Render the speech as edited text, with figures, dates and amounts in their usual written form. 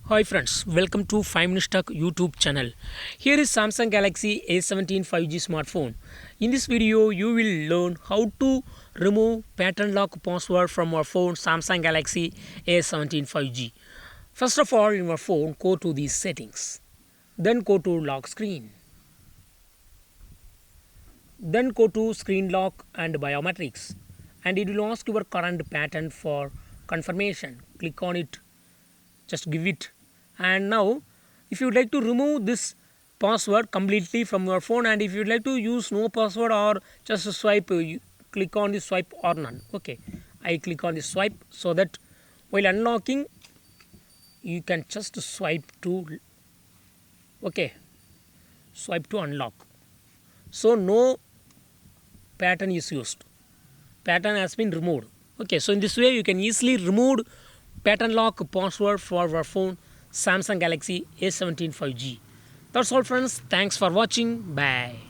Hi friends, welcome to 5 Minutes Tech YouTube channel. Here is Samsung Galaxy A17 5G smartphone. In this video, you will learn how to remove pattern lock password from your phone Samsung Galaxy A17 5G. First of all, in your phone, go to the settings. Then go to lock screen. Then go to screen lock and biometrics. And it will ask your current pattern for confirmation. Click on it. Just give it. And now if you would like to remove this password completely from your phone, and if you would like to use no password or just swipe, you click on the swipe or none. Okay, I click on the swipe so that while unlocking you can just swipe to swipe to unlock. So no pattern is used, pattern has been removed. Okay, so in this way you can easily remove pattern lock password for your phone Samsung Galaxy A17 5G. That's all friends. Thanks for watching. Bye.